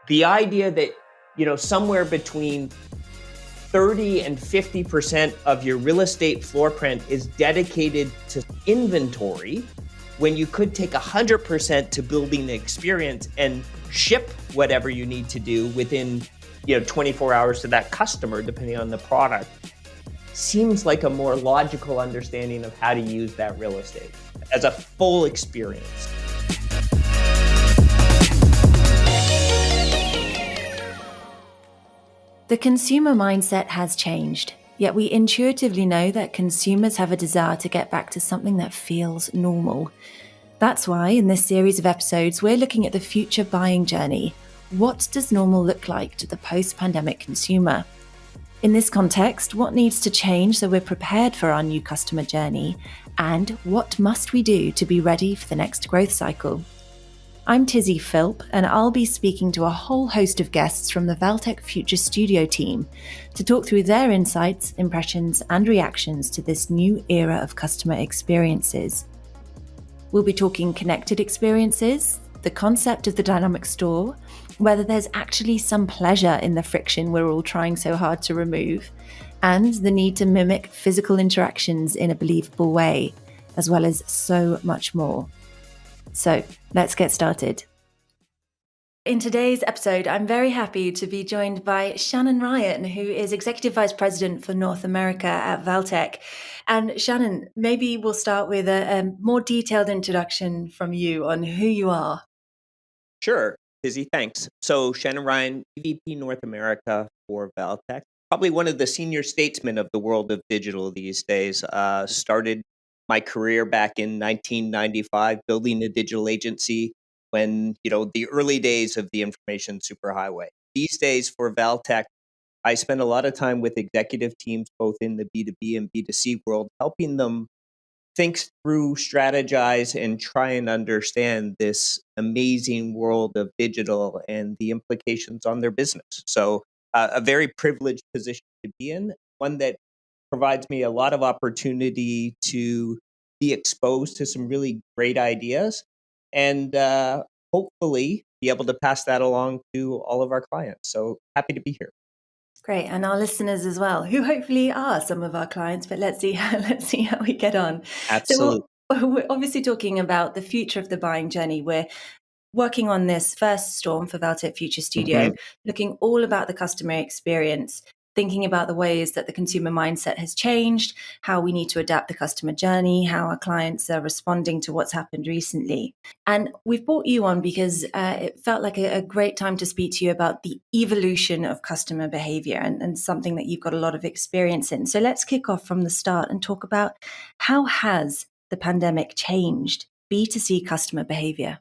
The idea that, somewhere between 30 and 50% of your real estate floor plan is dedicated to inventory when you could take 100% to building the experience and ship whatever you need to do within 24 hours to that customer, depending on the product, seems like a more logical understanding of how to use that real estate as a full experience. The consumer mindset has changed, yet we intuitively know that consumers have a desire to get back to something that feels normal. That's why in this series of episodes, we're looking at the future buying journey. What does normal look like to the post-pandemic consumer? In this context, what needs to change so we're prepared for our new customer journey? And what must we do to be ready for the next growth cycle? I'm Tizzy Philp, and I'll be speaking to a whole host of guests from the Valtech Future Studio team to talk through their insights, impressions, and reactions to this new era of customer experiences. We'll be talking connected experiences, the concept of the dynamic store, whether there's actually some pleasure in the friction we're all trying so hard to remove, and the need to mimic physical interactions in a believable way, as well as so much more. So let's get started. In today's episode, I'm very happy to be joined by Shannon Ryan, who is Executive Vice President for North America at Valtech. And Shannon, maybe we'll start with a more detailed introduction from you on who you are. Sure, Izzy, thanks. So Shannon Ryan, EVP North America for Valtech, probably one of the senior statesmen of the world of digital these days. Started my career back in 1995 building a digital agency when, the early days of the information superhighway. These days for Valtech, I spend a lot of time with executive teams, both in the B2B and B2C world, helping them think through, strategize, and try and understand this amazing world of digital and the implications on their business. So a very privileged position to be in, one that provides me a lot of opportunity to be exposed to some really great ideas and hopefully be able to pass that along to all of our clients. So happy to be here. Great, and our listeners as well, who hopefully are some of our clients. But let's see how we get on. Absolutely. So we're obviously talking about the future of the buying journey. We're working on this first storm for Valtech Future Studio, looking all about the customer experience, thinking about the ways that the consumer mindset has changed, how we need to adapt the customer journey, how our clients are responding to what's happened recently. And we've brought you on because it felt like a great time to speak to you about the evolution of customer behavior and something that you've got a lot of experience in. So let's kick off from the start and talk about how has the pandemic changed B2C customer behavior?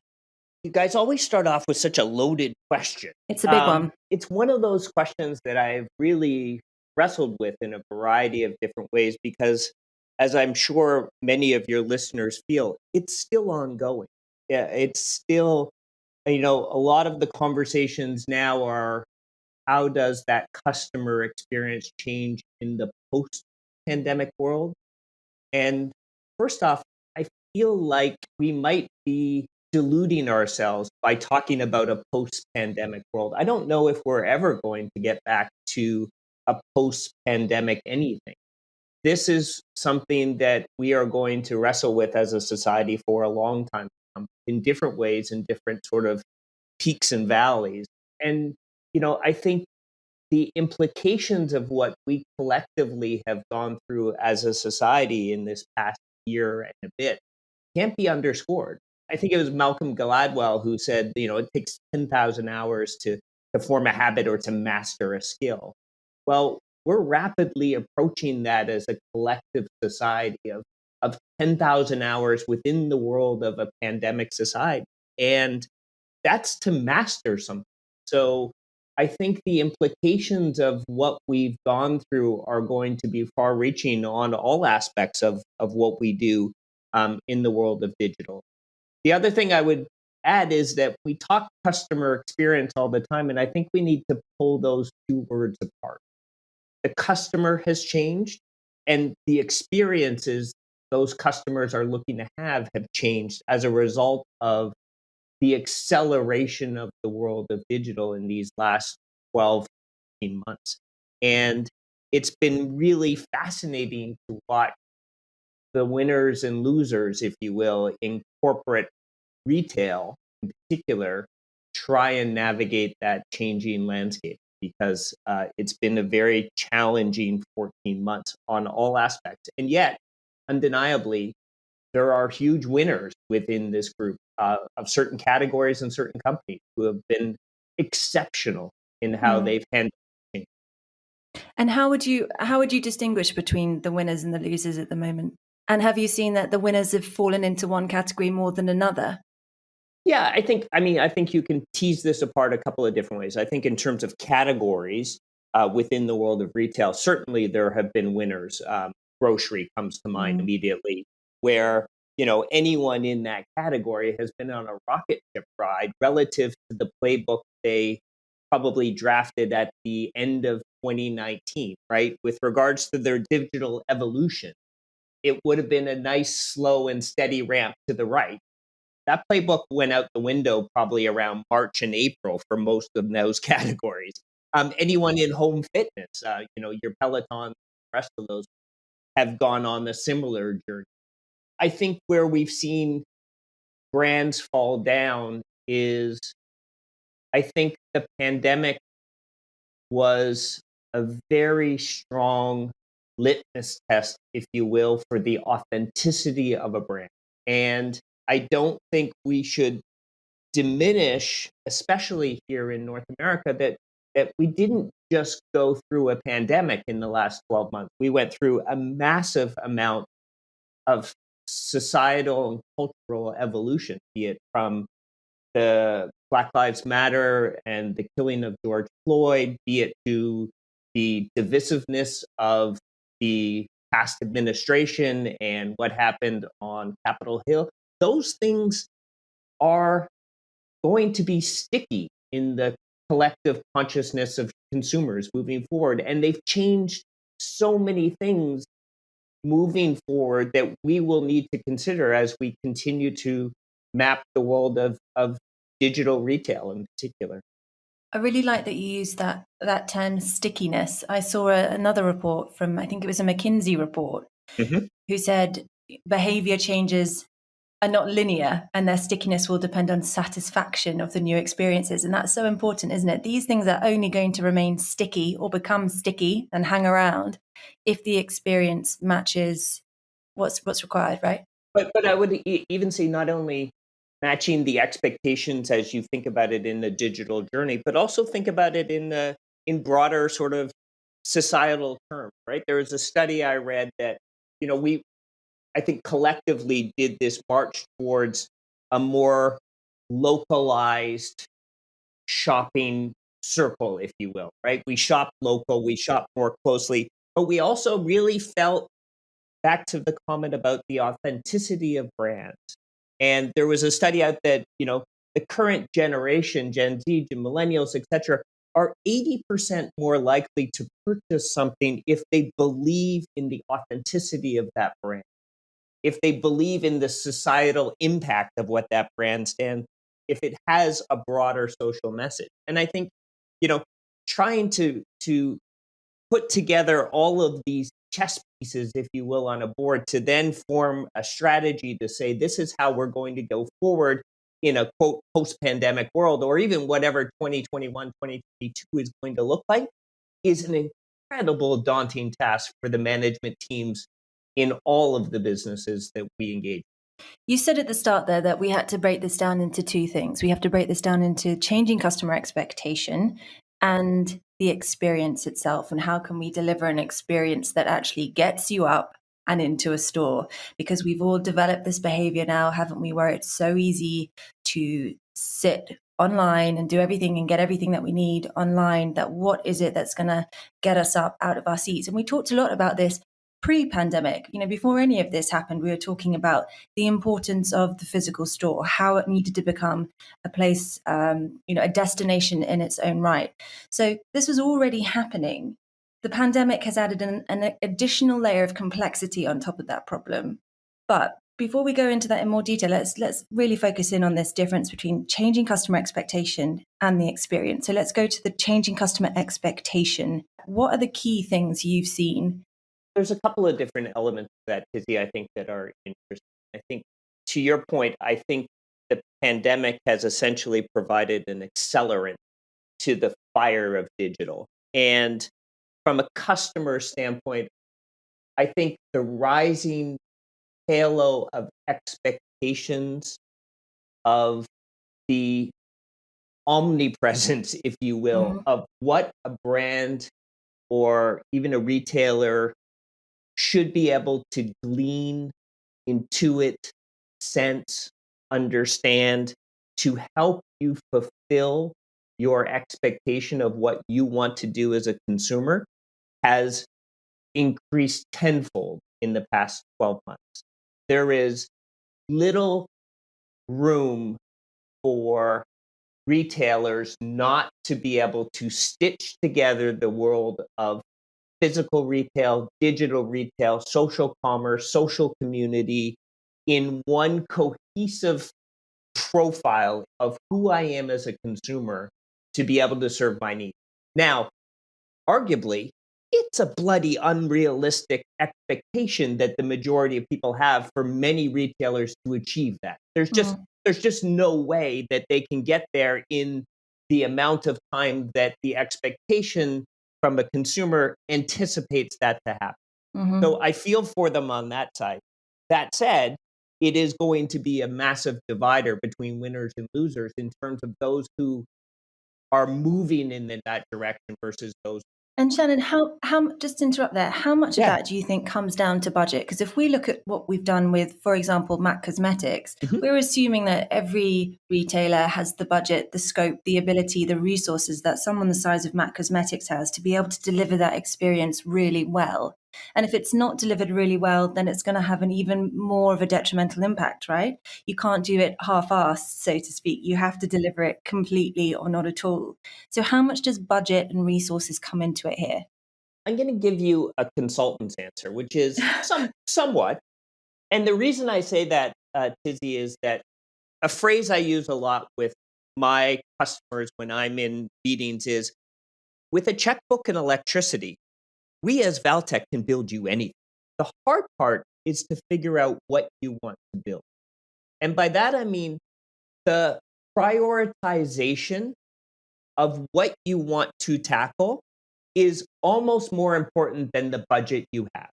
You guys always start off with such a loaded question. It's a big one. It's one of those questions that I've really wrestled with in a variety of different ways because, as I'm sure many of your listeners feel, it's still ongoing. Yeah, it's still, a lot of the conversations now are how does that customer experience change in the post-pandemic world? And first off, I feel like we might be deluding ourselves by talking about a post-pandemic world. I don't know if we're ever going to get back to a post-pandemic anything. This is something that we are going to wrestle with as a society for a long time in different ways, in different sort of peaks and valleys. And, I think the implications of what we collectively have gone through as a society in this past year and a bit can't be underscored. I think it was Malcolm Gladwell who said, it takes 10,000 hours to form a habit or to master a skill. Well, we're rapidly approaching that as a collective society of 10,000 hours within the world of a pandemic society. And that's to master something. So I think the implications of what we've gone through are going to be far reaching on all aspects of what we do in the world of digital. The other thing I would add is that we talk customer experience all the time, and I think we need to pull those two words apart. The customer has changed, and the experiences those customers are looking to have changed as a result of the acceleration of the world of digital in these last 12, 15 months. And it's been really fascinating to watch the winners and losers, if you will, in corporate retail in particular, try and navigate that changing landscape because it's been a very challenging 14 months on all aspects. And yet, undeniably, there are huge winners within this group of certain categories and certain companies who have been exceptional in how Mm. they've handled change. And how would you distinguish between the winners and the losers at the moment? And have you seen that the winners have fallen into one category more than another? Yeah, I think you can tease this apart a couple of different ways. I think in terms of categories within the world of retail, certainly there have been winners. Grocery comes to mind Mm. immediately, where anyone in that category has been on a rocket ship ride relative to the playbook they probably drafted at the end of 2019, right? With regards to their digital evolution, it would have been a nice, slow, and steady ramp to the right. That playbook went out the window probably around March and April for most of those categories. Anyone in home fitness, your Peloton, the rest of those have gone on a similar journey. I think where we've seen brands fall down is I think the pandemic was a very strong litmus test, if you will, for the authenticity of a brand. And I don't think we should diminish, especially here in North America, that we didn't just go through a pandemic in the last 12 months. We went through a massive amount of societal and cultural evolution, be it from the Black Lives Matter and the killing of George Floyd, be it to the divisiveness of the past administration and what happened on Capitol Hill. Those things are going to be sticky in the collective consciousness of consumers moving forward. And they've changed so many things moving forward that we will need to consider as we continue to map the world of digital retail in particular. I really like that you used that term stickiness. I saw another report from, I think it was a McKinsey report, Mhm. who said behavior changes are not linear and their stickiness will depend on satisfaction of the new experiences. And that's so important, isn't it? These things are only going to remain sticky or become sticky and hang around if the experience matches what's required, right? But I would even say not only matching the expectations as you think about it in the digital journey, but also think about it in broader sort of societal terms, right? There was a study I read that we I think collectively did this march towards a more localized shopping circle, if you will, right? We shop local, we shop more closely, but we also really felt back to the comment about the authenticity of brands. And there was a study out that, the current generation, Gen Z, millennials, etc., are 80% more likely to purchase something if they believe in the authenticity of that brand, if they believe in the societal impact of what that brand stands, if it has a broader social message. And I think, you know, trying to put together all of these chess pieces, if you will, on a board to then form a strategy to say this is how we're going to go forward in a quote post-pandemic world, or even whatever 2021, 2022 is going to look like, is an incredible daunting task for the management teams in all of the businesses that we engage. You said at the start there that we had to break this down into two things. We have to break this down into changing customer expectation and the experience itself. And how can we deliver an experience that actually gets you up and into a store? Because we've all developed this behavior now, haven't we, where it's so easy to sit online and do everything and get everything that we need online, that what is it that's going to get us up out of our seats? And we talked a lot about this pre-pandemic. Before any of this happened, we were talking about the importance of the physical store, how it needed to become a place, a destination in its own right. So this was already happening. The pandemic has added an additional layer of complexity on top of that problem. But before we go into that in more detail, let's really focus in on this difference between changing customer expectation and the experience. So let's go to the changing customer expectation. What are the key things you've seen? There's a couple of different elements of that, Tizzy, I think that are interesting. I think to your point, I think the pandemic has essentially provided an accelerant to the fire of digital. And from a customer standpoint, I think the rising halo of expectations of the omnipresence, if you will, Mhm, of what a brand or even a retailer should be able to glean, intuit, sense, understand to help you fulfill your expectation of what you want to do as a consumer has increased tenfold in the past 12 months. There is little room for retailers not to be able to stitch together the world of physical retail, digital retail, social commerce, social community in one cohesive profile of who I am as a consumer to be able to serve my needs. Now, arguably, it's a bloody unrealistic expectation that the majority of people have for many retailers to achieve that. mhm, There's just no way that they can get there in the amount of time that the expectation from a consumer anticipates that to happen. mhm. So I feel for them on that side. That said, it is going to be a massive divider between winners and losers in terms of those who are moving in that direction versus those. And Shannon, just to interrupt there, how much of Yeah. that do you think comes down to budget? Because if we look at what we've done with, for example, MAC Cosmetics, Mhm. we're assuming that every retailer has the budget, the scope, the ability, the resources that someone the size of MAC Cosmetics has to be able to deliver that experience really well. And if it's not delivered really well, then it's going to have an even more of a detrimental impact, right? You can't do it half-assed, so to speak. You have to deliver it completely or not at all. So how much does budget and resources come into it here? I'm going to give you a consultant's answer, which is somewhat. And the reason I say that, Tizzy, is that a phrase I use a lot with my customers when I'm in meetings is with a checkbook and electricity, we as Valtech can build you anything. The hard part is to figure out what you want to build. And by that, I mean the prioritization of what you want to tackle is almost more important than the budget you have.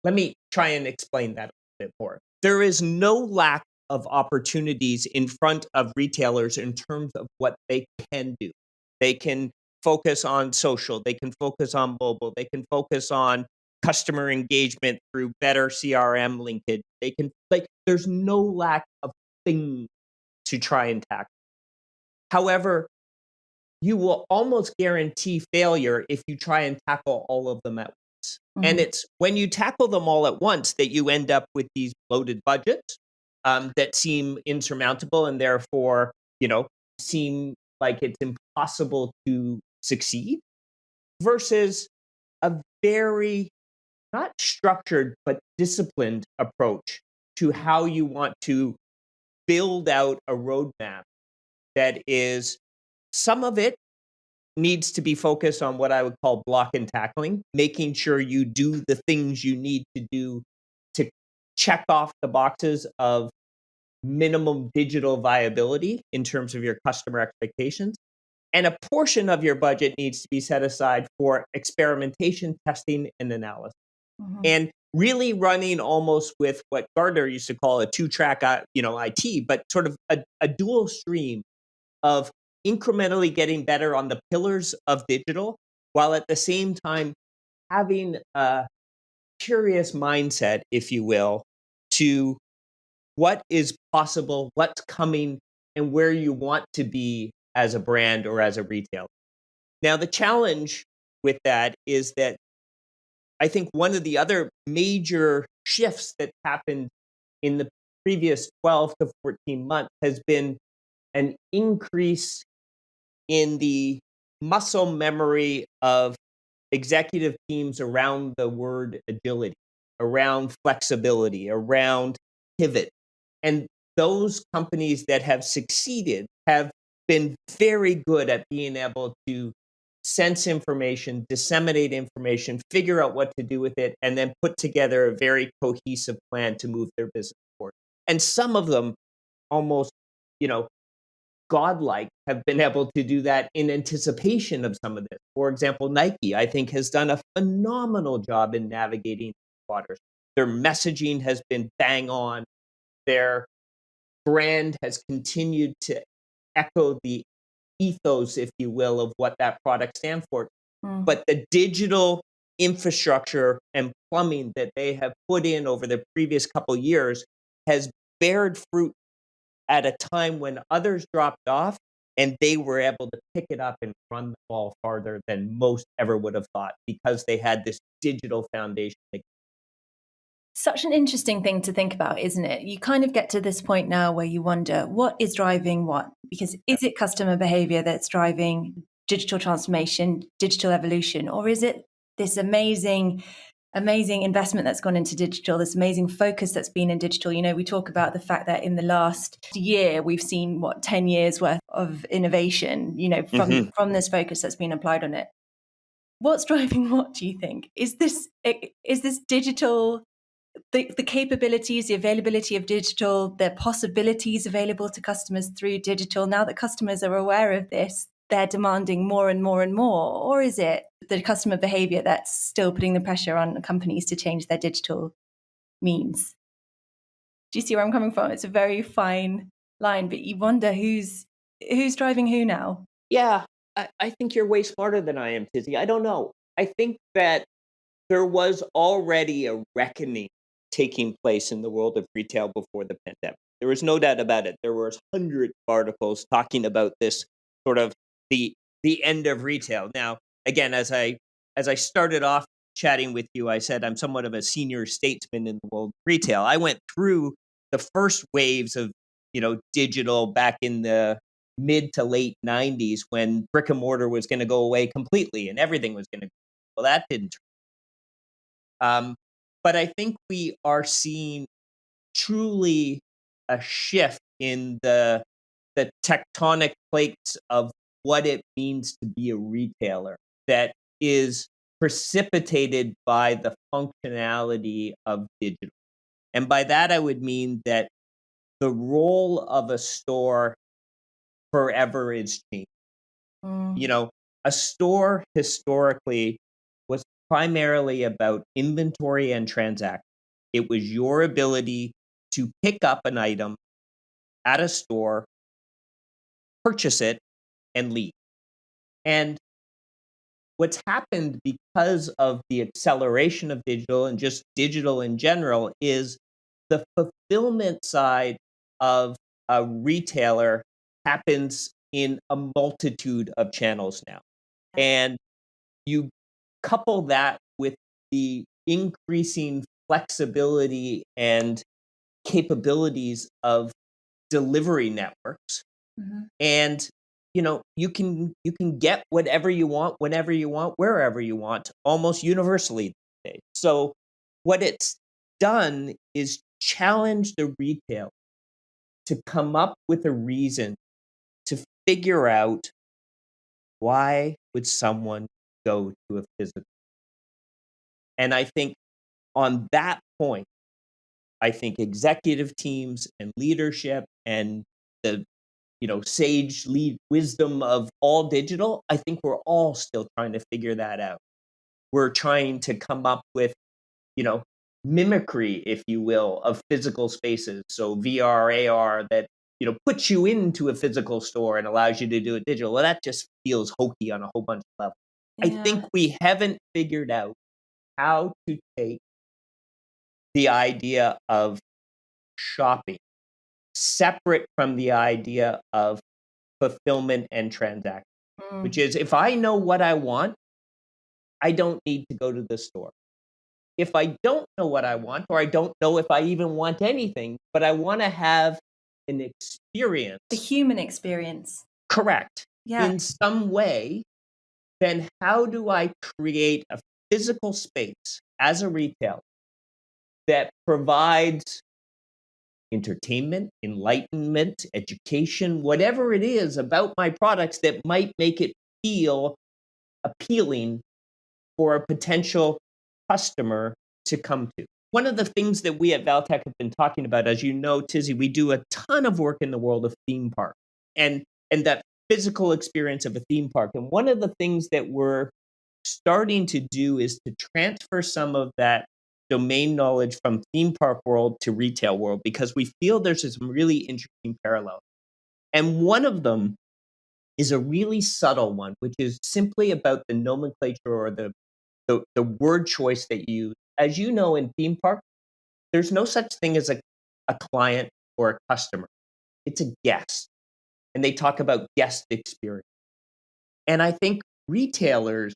Let me try and explain that a bit more. There is no lack of opportunities in front of retailers in terms of what they can do. They can focus on social, they can focus on mobile, they can focus on customer engagement through better CRM linkage. They can there's no lack of things to try and tackle. However, you will almost guarantee failure if you try and tackle all of them at once. And Mhm, it's when you tackle them all at once that you end up with these bloated budgets that seem insurmountable and therefore, seem like it's impossible to succeed versus a very not structured but disciplined approach to how you want to build out a roadmap that is some of it needs to be focused on what I would call block and tackling, making sure you do the things you need to do to check off the boxes of minimum digital viability in terms of your customer expectations. And a portion of your budget needs to be set aside for experimentation, testing, and analysis. mhm, And really running almost with what Gardner used to call a two-track, IT, but sort of a dual stream of incrementally getting better on the pillars of digital, while at the same time having a curious mindset, if you will, to what is possible, what's coming, and where you want to be as a brand or as a retailer. Now, the challenge with that is that I think one of the other major shifts that happened in the previous 12 to 14 months has been an increase in the muscle memory of executive teams around the word agility, around flexibility, around pivot. And those companies that have succeeded have been very good at being able to sense information, disseminate information, figure out what to do with it, and then put together a very cohesive plan to move their business forward. And some of them almost, you know, godlike have been able to do that in anticipation of some of this. For example, Nike, I think, has done a phenomenal job in navigating waters. Their messaging has been bang on. Their brand has continued to echo the ethos, if you will, of what that product stands for. Mm. But the digital infrastructure and plumbing that they have put in over the previous couple years has bared fruit at a time when others dropped off, and they were able to pick it up and run the ball farther than most ever would have thought because they had this digital foundation. Such an interesting thing to think about, isn't it? You kind of get to this point now where you wonder what is driving what? Because is it customer behavior that's driving digital transformation, digital evolution, or is it this amazing investment that's gone into digital, this amazing focus that's been in digital? You know, we talk about the fact that in the last year we've seen 10 years worth of innovation, you know, Mhm. from this focus that's been applied on it. What's driving what, do you think? Is this digital, the capabilities, the availability of digital, the possibilities available to customers through digital? Now that customers are aware of this, they're demanding more and more and more? Or is it the customer behavior that's still putting the pressure on companies to change their digital means? Do you see where I'm coming from? It's a very fine line, but you wonder who's driving who now. Yeah, I think you're way smarter than I am, Tizzy. I don't know. I think that there was already a reckoning taking place in the world of retail before the pandemic. There was no doubt about it. There was hundreds of articles talking about this sort of the the end of retail. Now, again, as I started off chatting with you, I said I'm somewhat of a senior statesman in the world of retail. I went through the first waves of, digital back in the mid to late 90s when brick and mortar was going to go away completely and everything was going to, well, that didn't. Um, but I think we are seeing truly a shift in the tectonic plates of what it means to be a retailer that is precipitated by the functionality of digital. And by that, I would mean that the role of a store forever is changing. You Mm, know, a store historically was primarily about inventory and transaction. It was your ability to pick up an item at a store, purchase it, and leave. And what's happened because of the acceleration of digital and just digital in general is the fulfillment side of a retailer happens in a multitude of channels now. And you couple that with the increasing flexibility and capabilities of delivery networks, mhm. and you can get whatever you want whenever you want wherever you want almost universally these days. So what it's done is challenge the retail to come up with a reason to figure out why would someone go to a physical. And I think on that point, I think executive teams and leadership and the sage lead wisdom of all digital, I think we're all still trying to figure that out. We're trying to come up with, you know, mimicry, if you will, of physical spaces. So VR, AR that, puts you into a physical store and allows you to do it digital. Well, that just feels hokey on a whole bunch of levels. I think Yeah. we haven't figured out how to take the idea of shopping separate from the idea of fulfillment and transaction, which Mm. is if I know what I want, I don't need to go to the store. If I don't know what I want, or I don't know if I even want anything, but I want to have an The experience, human experience. correct, Yeah. in some way, then how do I create a physical space as a retailer that provides entertainment, enlightenment, education, whatever it is about my products that might make it feel appealing for a potential customer to come to. One of the things that we at Valtech have been talking about, as you know, Tizzy, we do a ton of work in the world of theme park and that physical experience of a theme park. And one of the things that we're starting to do is to transfer some of that domain knowledge from theme park world to retail world because we feel there's some really interesting parallels. And one of them is a really subtle one, which is simply about the nomenclature or the word choice that you use. As you know, in theme park, there's no such thing as a client or a customer. It's a guest. And they talk about guest experience. And I think retailers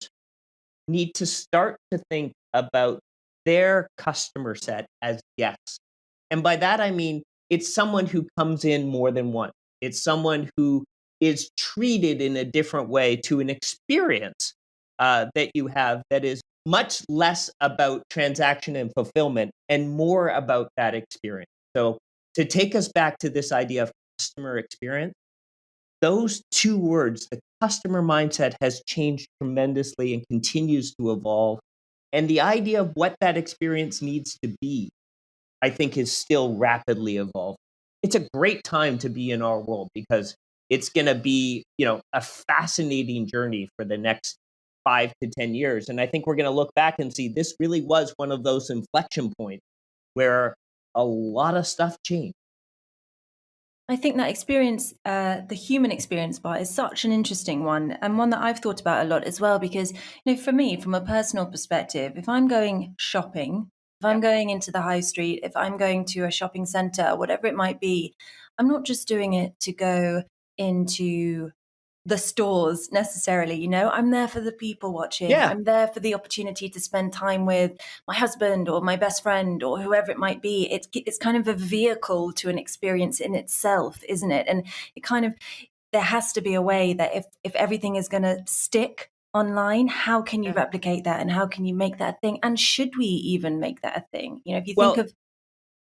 need to start to think about their customer set as guests. And by that, I mean, it's someone who comes in more than once. It's someone who is treated in a different way to an experience that you have that is much less about transaction and fulfillment and more about that experience. So, to take us back to this idea of customer experience, those two words, the customer mindset has changed tremendously and continues to evolve. And the idea of what that experience needs to be, I think, is still rapidly evolving. It's a great time to be in our world because it's going to be, a fascinating journey for the next 5 to 10 years. And I think we're going to look back and see this really was one of those inflection points where a lot of stuff changed. I think that experience, the human experience part, is such an interesting one and one that I've thought about a lot as well. Because, for me, from a personal perspective, if I'm going shopping, if Yeah. I'm going into the high street, if I'm going to a shopping center, whatever it might be, I'm not just doing it to go into the stores necessarily. I'm there for the people watching. Yeah. I'm there for the opportunity to spend time with my husband or my best friend or whoever it might be. It's kind of a vehicle to an experience in itself, isn't it? And it kind of, there has to be a way that if everything is going to stick online, how can you Yeah. replicate that and how can you make that a thing? And should we even make that a thing? If you think Well, of,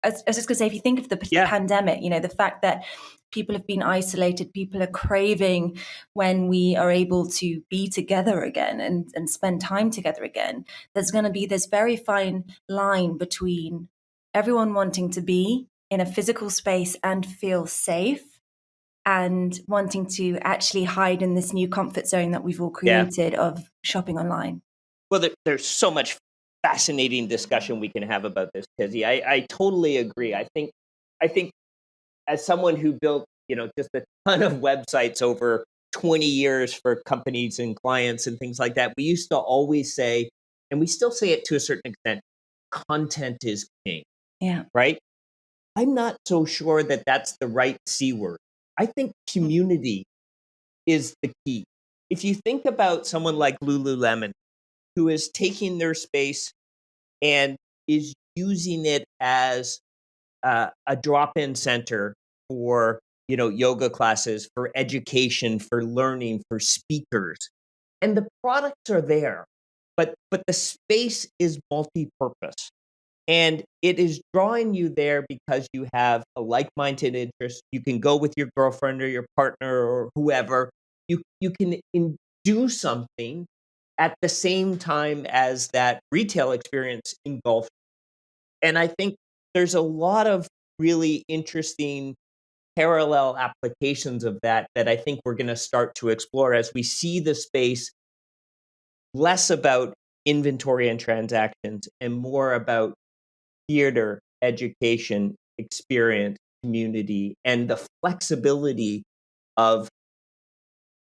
I was just going to say, if you think of the yeah. pandemic, the fact that people have been isolated, people are craving when we are able to be together again and spend time together again. There's going to be this very fine line between everyone wanting to be in a physical space and feel safe and wanting to actually hide in this new comfort zone that we've all Yeah. created of shopping online. Well, there's so much fascinating discussion we can have about this, Tizzy. I totally agree. I think as someone who built, just a ton of websites over 20 years for companies and clients and things like that, we used to always say, and we still say it to a certain extent, content is king, Yeah. right? I'm not so sure that that's the right C word. I think community is the key. If you think about someone like Lululemon, who is taking their space and is using it as a drop-in center for yoga classes, for education, for learning, for speakers, and the products are there, but the space is multi-purpose, and it is drawing you there because you have a like-minded interest. You can go with your girlfriend or your partner or whoever. You can do something at the same time as that retail experience engulfs. And I think there's a lot of really interesting parallel applications of that I think we're gonna start to explore as we see the space less about inventory and transactions and more about theater, education, experience, community, and the flexibility of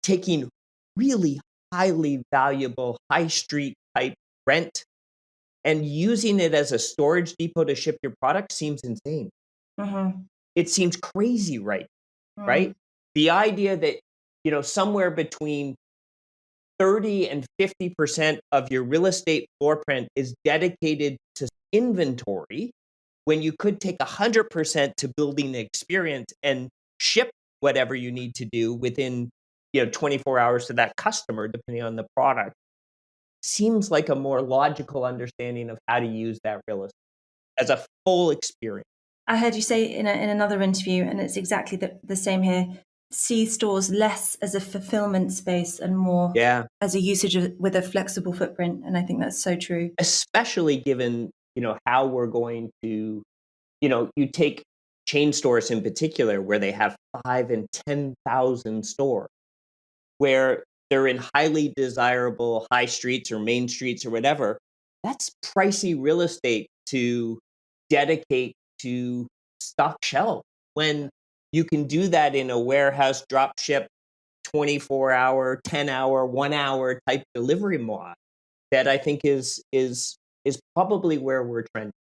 taking really highly valuable high street type rent and using it as a storage depot to ship your product seems insane. Mm-hmm. It seems crazy, right? Mm. The idea that, somewhere between 30 and 50% of your real estate floor print is dedicated to inventory when you could take 100% to building the experience and ship whatever you need to do within, 24 hours to that customer, depending on the product, seems like a more logical understanding of how to use that real estate as a full experience. I heard you say in another interview, and it's exactly the same here. See stores less as a fulfillment space and more Yeah. as a usage with a flexible footprint. And I think that's so true. Especially given, how we're going to, you take chain stores in particular where they have 5 and 10,000 stores, where they're in highly desirable high streets or main streets or whatever. That's pricey real estate to dedicate to stock shelf when you can do that in a warehouse drop ship 24-hour, 10-hour, 1-hour type delivery mod that I think is probably where we're trending.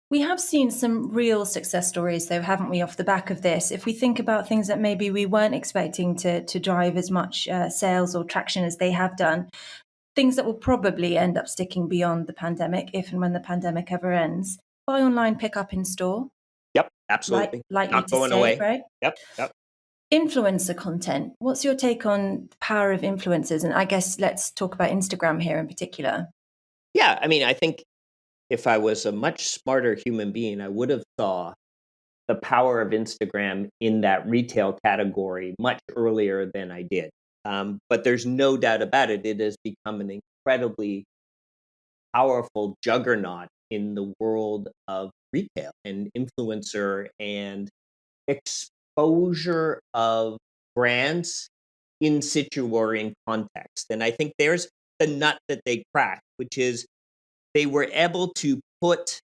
We have seen some real success stories, though, haven't we, off the back of this? If we think about things that maybe we weren't expecting to drive as much sales or traction as they have done, things that will probably end up sticking beyond the pandemic, if and when the pandemic ever ends. Buy online, pick up in store, Yep, absolutely. likely Not to going stay, away. right? Yep, yep. Influencer content. What's your take on the power of influencers? And I guess let's talk about Instagram here in particular. Yeah, I mean, I think if I was a much smarter human being, I would have saw the power of Instagram in that retail category much earlier than I did. But there's no doubt about it, it has become an incredibly powerful juggernaut in the world of retail and influencer and exposure of brands in situ or in context. And I think there's the nut that they cracked, which is they were able to put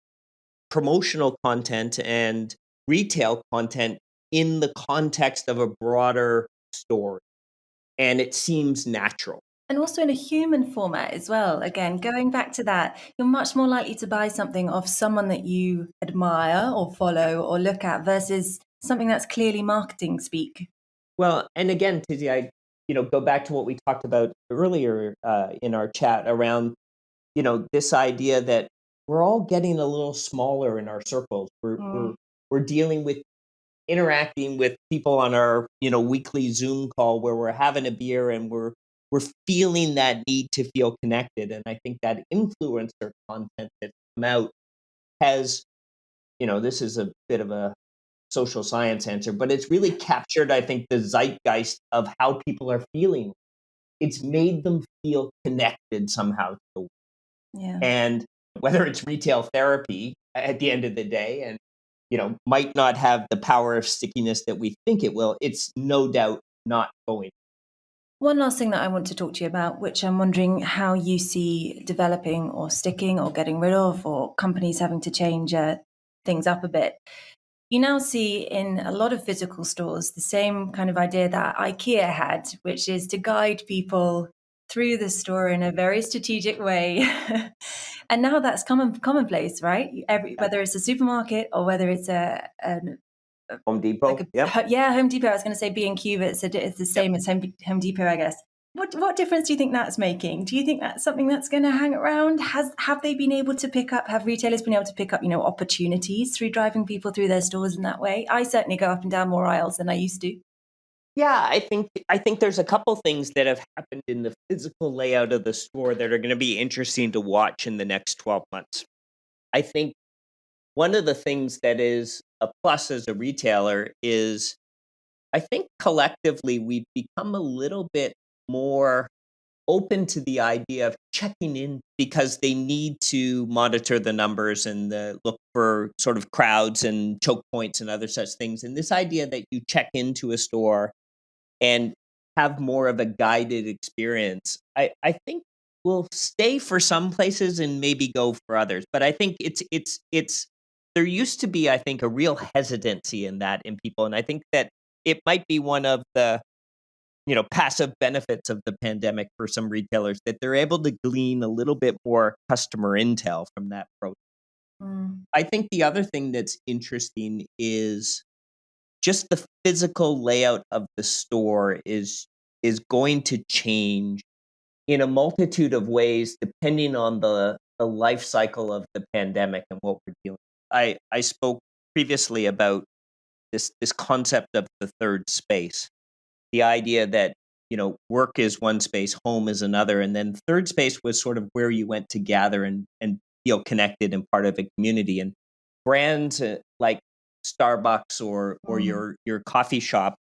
promotional content and retail content in the context of a broader story. And it seems natural. And also in a human format as well. Again, going back to that, you're much more likely to buy something of someone that you admire or follow or look at versus something that's clearly marketing speak. Well, and again, Tizzy, I go back to what we talked about earlier in our chat around this idea that we're all getting a little smaller in our circles. Mm, We're dealing with interacting with people on our weekly Zoom call where we're having a beer and we're feeling that need to feel connected. And I think that influencer content that's come out has this is a bit of a social science answer, but it's really captured, I think, the zeitgeist of how people are feeling. It's made them feel connected somehow to the world. yeah. And whether it's retail therapy at the end of the day and might not have the power of stickiness that we think it will, it's no doubt not going. One last thing that I want to talk to you about, which I'm wondering how you see developing or sticking or getting rid of, or companies having to change things up a bit. You now see in a lot of physical stores the same kind of idea that IKEA had, which is to guide people through the store in a very strategic way. And now that's commonplace, right? Whether it's a supermarket or whether it's Home Depot. Yep. yeah, Home Depot. I was going to say B&Q, but it's the Yep. same as Home Depot, I guess. What difference do you think that's making? Do you think that's something that's going to hang around? Have they been able to pick up? Have retailers been able to pick up, opportunities through driving people through their stores in that way? I certainly go up and down more aisles than I used to. Yeah, I think there's a couple things that have happened in the physical layout of the store that are going to be interesting to watch in the next 12 months. I think one of the things that is a plus as a retailer is I think collectively we've become a little bit more open to the idea of checking in because they need to monitor the numbers and look for sort of crowds and choke points and other such things. And this idea that you check into a store and have more of a guided experience, I think will stay for some places and maybe go for others. But I think it's there used to be, I think, a real hesitancy in that in people. And I think that it might be one of the passive benefits of the pandemic for some retailers that they're able to glean a little bit more customer intel from that process. Mm. I think the other thing that's interesting is just the physical layout of the store is going to change in a multitude of ways depending on the life cycle of the pandemic and what we're dealing with. I spoke previously about this concept of the third space. The idea that, work is one space, home is another, and then third space was sort of where you went to gather and feel connected and part of a community. And brands like Starbucks or Mm. your coffee shop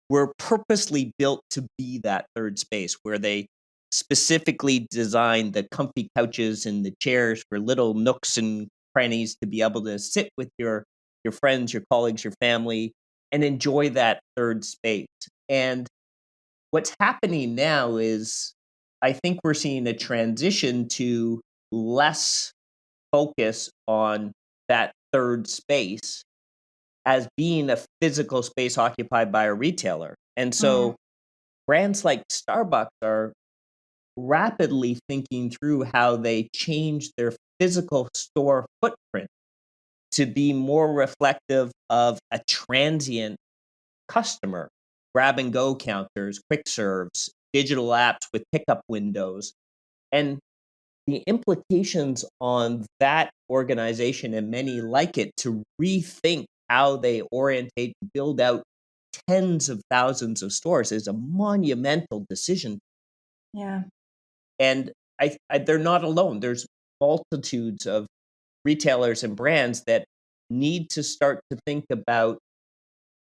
were purposely built to be that third space where they specifically designed the comfy couches and the chairs for little nooks and crannies to be able to sit with your friends, your colleagues, your family, and enjoy that third space. And what's happening now is I think we're seeing a transition to less focus on that third space as being a physical space occupied by a retailer. And Mm. so brands like Starbucks are rapidly thinking through how they change their physical store footprint to be more reflective of a transient customer. Grab and go counters, quick serves, digital apps with pickup windows. And the implications on that organization and many like it to rethink how they orientate and build out tens of thousands of stores is a monumental decision. Yeah. And they're not alone. There's multitudes of retailers and brands that need to start to think about,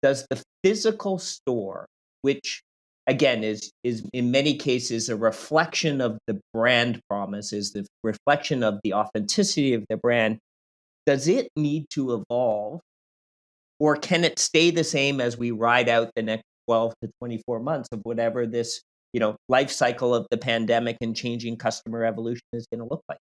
does the physical store, which again is in many cases a reflection of the brand promise, is the reflection of the authenticity of the brand, does it need to evolve, or can it stay the same as we ride out the next 12 to 24 months of whatever this, life cycle of the pandemic and changing customer evolution is going to look like?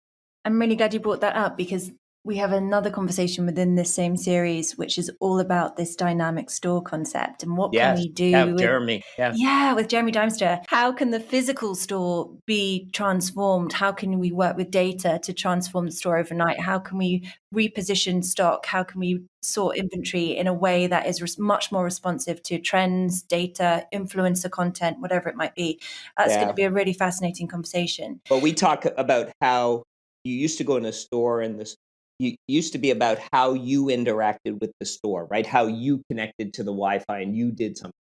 I'm really glad you brought that up because we have another conversation within this same series, which is all about this dynamic store concept and what can Yes. we Yeah, do with, Jeremy. Yeah. yeah, with Jeremy Dimster. How can the physical store be transformed? How can we work with data to transform the store overnight? How can we reposition stock? How can we sort inventory in a way that is much more responsive to trends, data, influencer content, whatever it might be? That's going to Yeah. be a really fascinating conversation. But we talk about how you used to go in a store and this you used to be about how you interacted with the store, right? How you connected to the Wi-Fi and you did something.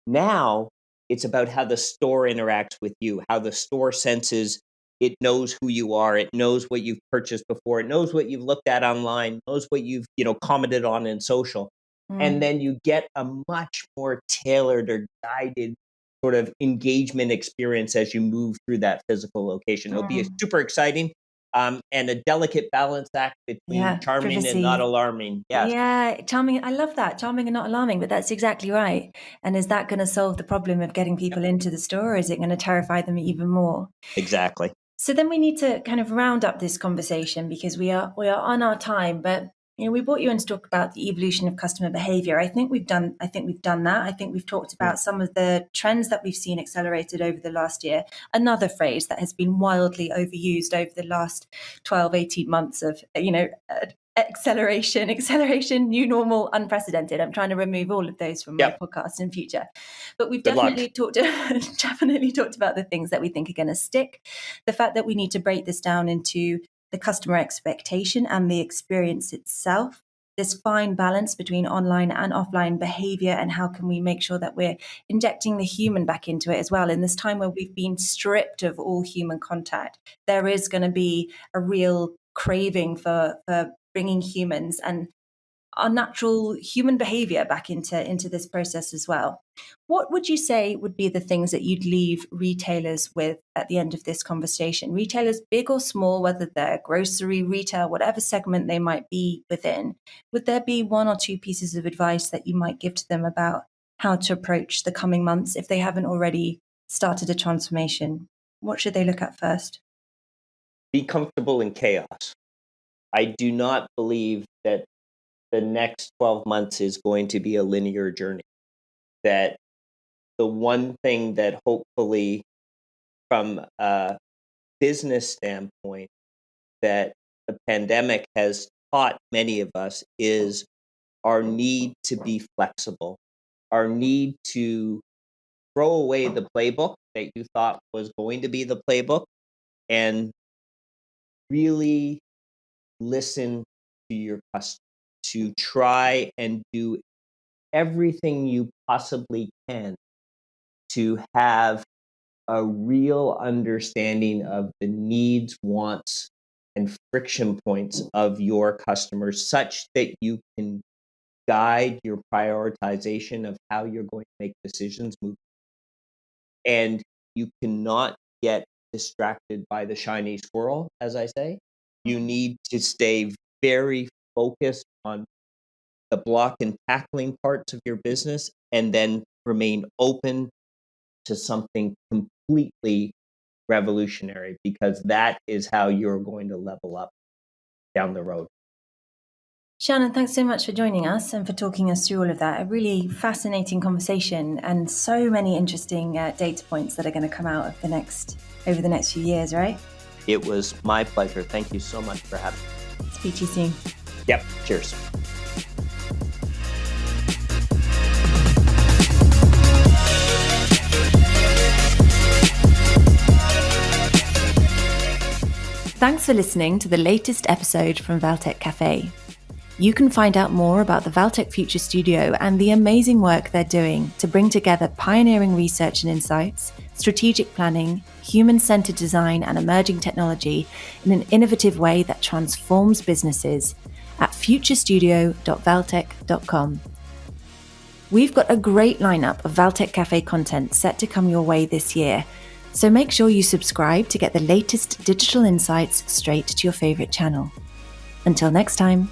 Now, it's about how the store interacts with you, how the store senses it knows who you are, it knows what you've purchased before, it knows what you've looked at online, knows what you've, commented on in social. And Mm. then you get a much more tailored or guided sort of engagement experience as you move through that physical location. It'll be a Mm. super exciting and a delicate balance act between Yeah, charming and not privacy. alarming. Yes, Yeah, charming. I love that. Charming and not alarming, but that's exactly right. And is that going to solve the problem of getting yep, people into the store, or is it going to terrify them even more? exactly. So then we need to kind of round up this conversation because we are on our time. But we brought you in to talk about the evolution of customer behavior. I think we've done that. I think we've talked Mm, about some of the trends that we've seen accelerated over the last year. Another phrase that has been wildly overused over the last 12, 18 months of acceleration, new normal, unprecedented. I'm trying to remove all of those from my Yep. podcast in future. But we've Good luck. definitely talked definitely talked about the things that we think are going to stick, the fact that we need to break this down into the customer expectation and the experience itself, this fine balance between online and offline behavior, and how can we make sure that we're injecting the human back into it as well. In this time where we've been stripped of all human contact, there is going to be a real craving for bringing humans and our natural human behavior back into this process as well. What would you say would be the things that you'd leave retailers with at the end of this conversation? Retailers, big or small, whether they're grocery, retail, whatever segment they might be within, would there be one or two pieces of advice that you might give to them about how to approach the coming months if they haven't already started a transformation? What should they look at first? Be comfortable in chaos. I do not believe that the next 12 months is going to be a linear journey. That the one thing that hopefully, from a business standpoint, that the pandemic has taught many of us is our need to be flexible, our need to throw away the playbook that you thought was going to be the playbook and really listen to your customer, to try and do everything you possibly can to have a real understanding of the needs, wants, and friction points of your customers such that you can guide your prioritization of how you're going to make decisions move. And you cannot get distracted by the shiny squirrel, as I say. You need to stay very focused on the block and tackling parts of your business and then remain open to something completely revolutionary, because that is how you're going to level up down the road. Shannon, thanks so much for joining us and for talking us through all of that. A really fascinating conversation and so many interesting data points that are going to come out of over the next few years, right? It was my pleasure. Thank you so much for having me. Speak to you soon. Yep. Cheers. Thanks for listening to the latest episode from Valtech Cafe. You can find out more about the Valtech Future Studio and the amazing work they're doing to bring together pioneering research and insights, strategic planning, human-centered design, and emerging technology in an innovative way that transforms businesses at futurestudio.valtech.com. We've got a great lineup of Valtech Cafe content set to come your way this year, so make sure you subscribe to get the latest digital insights straight to your favorite channel. Until next time.